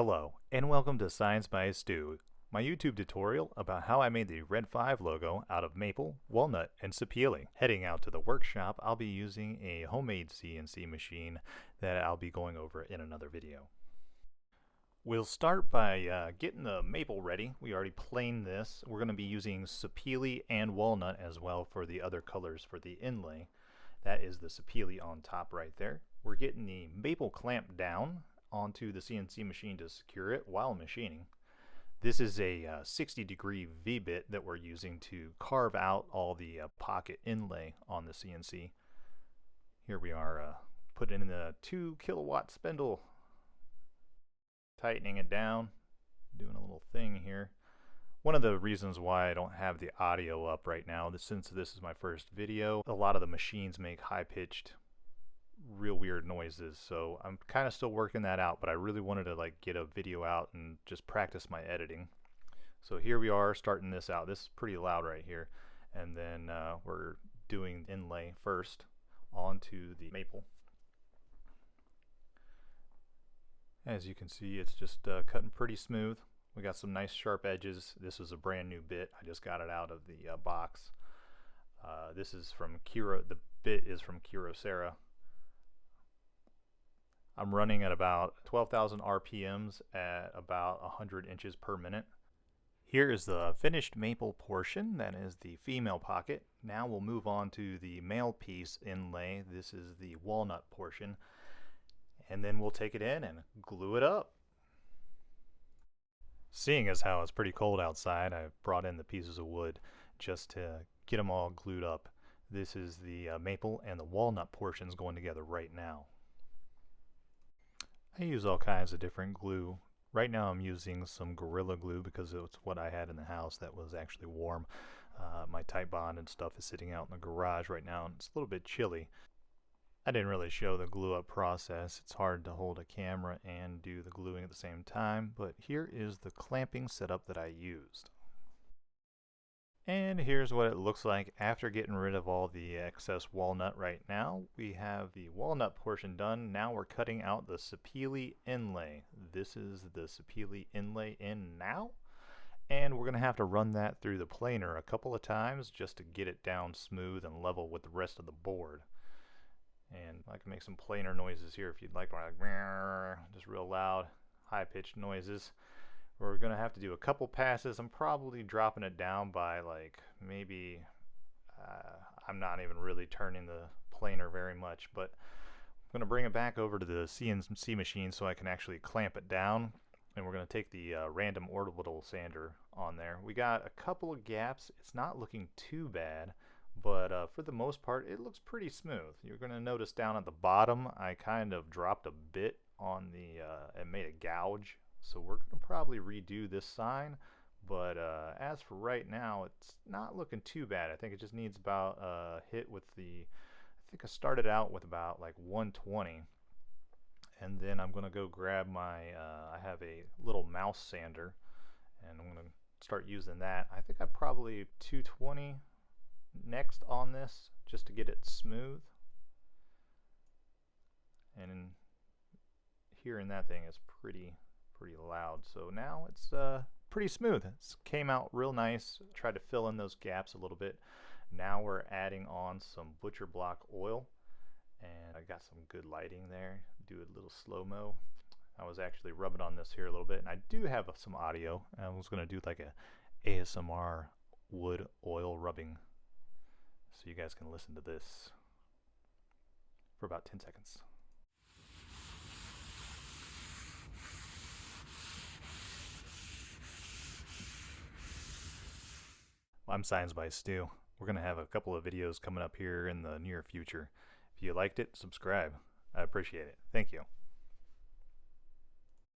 Hello, and welcome to Science by Stu, my YouTube tutorial about how I made the Red 5 logo out of maple, walnut, and sapele. Heading out to the workshop, I'll be using a homemade CNC machine that I'll be going over in another video. We'll start by getting the maple ready. We already planed this. We're going to be using sapele and walnut as well for the other colors for the inlay. That is the sapele on top right there. We're getting the maple clamp down onto the CNC machine to secure it while machining. This is a 60-degree V-bit that we're using to carve out all the pocket inlay on the CNC. Here we are putting in the 2 kilowatt spindle, tightening it down, doing a little thing here. One of the reasons why I don't have the audio up right now, since this is my first video, a lot of the machines make high-pitched, real weird noises, so I'm kind of still working that out, but I really wanted to get a video out and just practice my editing. So here we are starting this out. This is pretty loud right here, and then we're doing inlay first onto the maple. As you can see, it's just cutting pretty smooth. We got some nice sharp edges. This is a brand new bit. I just got it out of the box. This is from the bit is from Kyocera. I'm running at about 12,000 RPMs at about 100 inches per minute. Here is the finished maple portion. That is the female pocket. Now we'll move on to the male piece inlay. This is the walnut portion. And then we'll take it in and glue it up. Seeing as how it's pretty cold outside, I've brought in the pieces of wood just to get them all glued up. This is the maple and the walnut portions going together right now. I use all kinds of different glue. Right now I'm using some Gorilla Glue because it's what I had in the house that was actually warm. My Type Bond and stuff is sitting out in the garage right now and it's a little bit chilly. I didn't really show the glue up process. It's hard to hold a camera and do the gluing at the same time, but here is the clamping setup that I used. And here's what it looks like after getting rid of all the excess walnut. Right now we have the walnut portion done. Now we're cutting out the sapele inlay. This is the sapele inlay in now, and we're going to have to run that through the planer a couple of times just to get it down smooth and level with the rest of the board. And I can make some planer noises here if you'd like, just real loud, high-pitched noises. We're going to have to do a couple passes. I'm probably dropping it down by maybe, I'm not even really turning the planer very much, but I'm going to bring it back over to the CNC machine so I can actually clamp it down. And we're going to take the random orbital sander on there. We got a couple of gaps. It's not looking too bad, but for the most part it looks pretty smooth. You're going to notice down at the bottom I kind of dropped a bit on the and made a gouge. So we're going to probably redo this sign, but as for right now, it's not looking too bad. I think it just needs about a hit with I think I started out with about 120, and then I'm going to go grab I have a little mouse sander, and I'm going to start using that. I think I probably 220 next on this just to get it smooth, and hearing that thing is pretty loud. So now it's pretty smooth. It came out real nice. Tried to fill in those gaps a little bit. Now we're adding on some butcher block oil, and I got some good lighting there. Do a little slow-mo. I was actually rubbing on this here a little bit, and I do have some audio. I was going to do a ASMR wood oil rubbing so you guys can listen to this for about 10 seconds. I'm Science by Stu. We're going to have a couple of videos coming up here in the near future. If you liked it, subscribe. I appreciate it. Thank you.